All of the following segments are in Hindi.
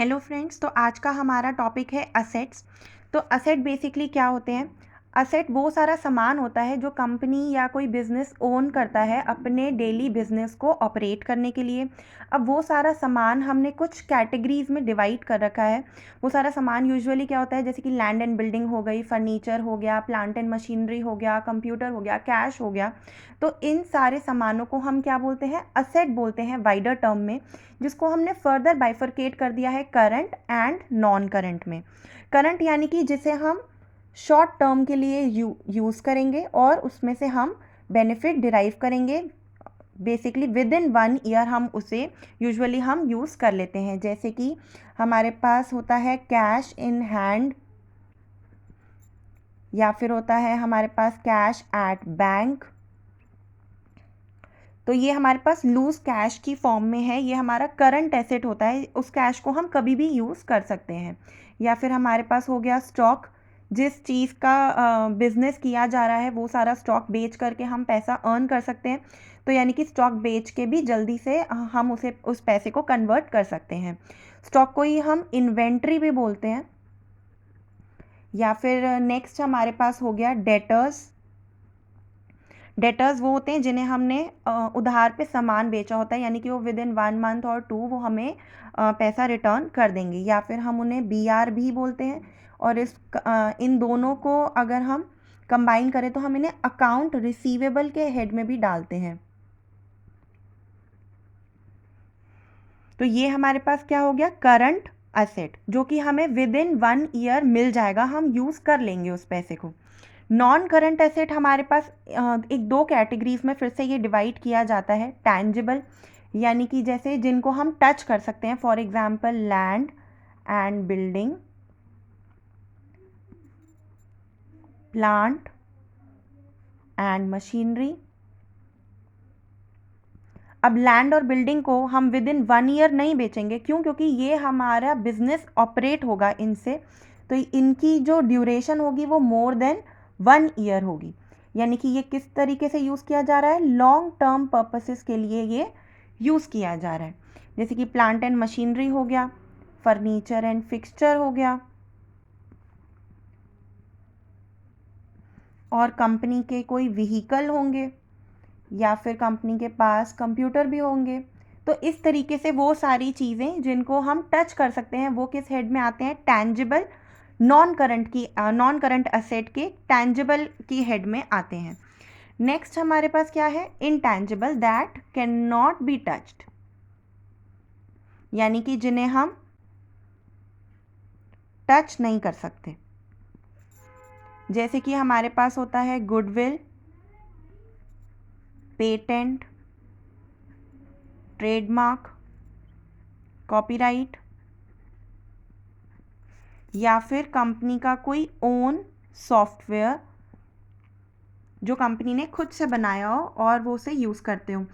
हेलो फ्रेंड्स, तो आज का हमारा टॉपिक है असेट्स। तो असेट बेसिकली क्या होते हैं? असेट वो सारा सामान होता है जो कंपनी या कोई बिजनेस ओन करता है अपने डेली बिजनेस को ऑपरेट करने के लिए। अब वो सारा सामान हमने कुछ कैटेगरीज में डिवाइड कर रखा है। वो सारा सामान यूजुअली क्या होता है, जैसे कि लैंड एंड बिल्डिंग हो गई, फर्नीचर हो गया, प्लांट एंड मशीनरी हो गया, कंप्यूटर हो गया, कैश हो गया। तो इन सारे सामानों को हम क्या बोलते हैं? असेट बोलते हैं वाइडर टर्म में, जिसको हमने फर्दर बाइफरकेट कर दिया है करंट एंड नॉन करंट में। करंट यानी कि जिसे हम शॉर्ट टर्म के लिए यूज़ करेंगे और उसमें से हम बेनिफिट डिराइव करेंगे। बेसिकली विद इन 1 ईयर हम उसे यूजुअली हम यूज़ कर लेते हैं। जैसे कि हमारे पास होता है कैश इन हैंड, या फिर होता है हमारे पास कैश एट बैंक। तो ये हमारे पास लूज कैश की फॉर्म में है, ये हमारा करंट एसेट होता है। उस कैश को हम कभी भी यूज़ कर सकते हैं। या फिर हमारे पास हो गया स्टॉक, जिस चीज़ का बिजनेस किया जा रहा है वो सारा स्टॉक बेच करके हम पैसा अर्न कर सकते हैं। तो यानी कि स्टॉक बेच के भी जल्दी से हम उस पैसे को कन्वर्ट कर सकते हैं। स्टॉक को ही हम इन्वेंट्री भी बोलते हैं। या फिर नेक्स्ट हमारे पास हो गया डेटर्स। डेटर्स वो होते हैं जिन्हें हमने उधार पे सामान बेचा होता है, यानी कि वो विद इन 1 मंथ और 2 वो हमें पैसा रिटर्न कर देंगे। या फिर हम उन्हें बीआर भी बोलते हैं। और इन दोनों को अगर हम कंबाइन करें तो हम इन्हें अकाउंट रिसीवेबल के हेड में भी डालते हैं। तो ये हमारे पास क्या हो गया? करंट असेट, जो कि हमें विद इन 1 ईयर मिल जाएगा, हम यूज़ कर लेंगे उस पैसे को। नॉन करंट एसेट हमारे पास एक दो कैटेगरीज में फिर से ये डिवाइड किया जाता है। टैंजिबल, यानी कि जैसे जिनको हम टच कर सकते हैं, for example land and building, plant and machinery. अब लैंड और बिल्डिंग को हम विद इन 1 ईयर नहीं बेचेंगे। क्यों? क्योंकि ये हमारा बिजनेस ऑपरेट होगा इनसे, तो इनकी जो ड्यूरेशन होगी वो मोर देन 1 ईयर होगी। यानी कि ये किस तरीके से यूज़ किया जा रहा है? लॉन्ग टर्म पर्पसेस के लिए ये यूज़ किया जा रहा है। जैसे कि प्लांट एंड मशीनरी हो गया, फर्नीचर एंड फिक्सचर हो गया, और कंपनी के कोई व्हीकल होंगे, या फिर कंपनी के पास कंप्यूटर भी होंगे। तो इस तरीके से वो सारी चीज़ें जिनको हम टच कर सकते हैं वो किस हेड में आते हैं? टैंजिबल, नॉन करंट असेट के टैंजिबल की हेड में आते हैं। नेक्स्ट हमारे पास क्या है? Intangible, that can not be touched, यानी कि जिन्हें हम टच नहीं कर सकते। जैसे कि हमारे पास होता है गुडविल, पेटेंट, ट्रेडमार्क, कॉपीराइट, या फिर कंपनी का कोई ओन सॉफ्टवेयर जो कंपनी ने खुद से बनाया हो और वो उसे यूज़ करते हो।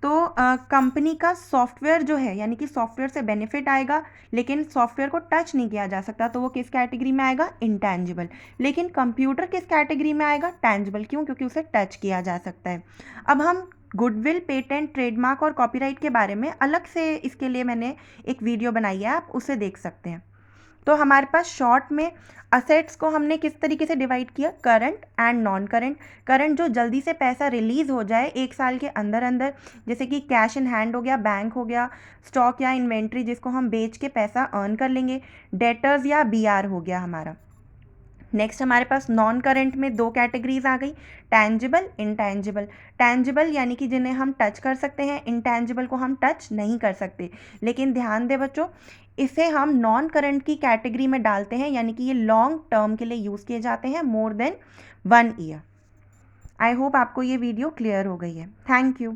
तो कंपनी का सॉफ्टवेयर जो है, यानी कि सॉफ्टवेयर से बेनिफिट आएगा लेकिन सॉफ्टवेयर को टच नहीं किया जा सकता, तो वो किस कैटेगरी में आएगा? इंटैंजिबल। लेकिन कंप्यूटर किस कैटेगरी में आएगा? टैंजिबल। क्यों? क्योंकि उसे टच किया जा सकता है। अब हम गुडविल, पेटेंट, ट्रेडमार्क और कॉपीराइट के बारे में अलग से इसके लिए मैंने एक वीडियो बनाई है, आप उसे देख सकते हैं। तो हमारे पास शॉर्ट में असेट्स को हमने किस तरीके से डिवाइड किया? Current and non current. Current जो जल्दी से पैसा रिलीज हो जाए 1 साल के अंदर अंदर, जैसे कि कैश इन हैंड हो गया, बैंक हो गया, स्टॉक या इन्वेंट्री जिसको हम बेच के पैसा अर्न कर लेंगे, डेटर्स या बीआर हो गया हमारा। नेक्स्ट हमारे पास नॉन करंट में 2 कैटेगरीज आ गई, टैंजिबल, इंटैंजिबल। टैंजिबल यानी कि जिन्हें हम टच कर सकते हैं, इंटैंजिबल को हम टच नहीं कर सकते। लेकिन ध्यान दें बच्चों, इसे हम नॉन करंट की कैटेगरी में डालते हैं, यानी कि ये लॉन्ग टर्म के लिए यूज़ किए जाते हैं, more than 1 year. I hope आपको ये वीडियो क्लियर हो गई है। Thank you.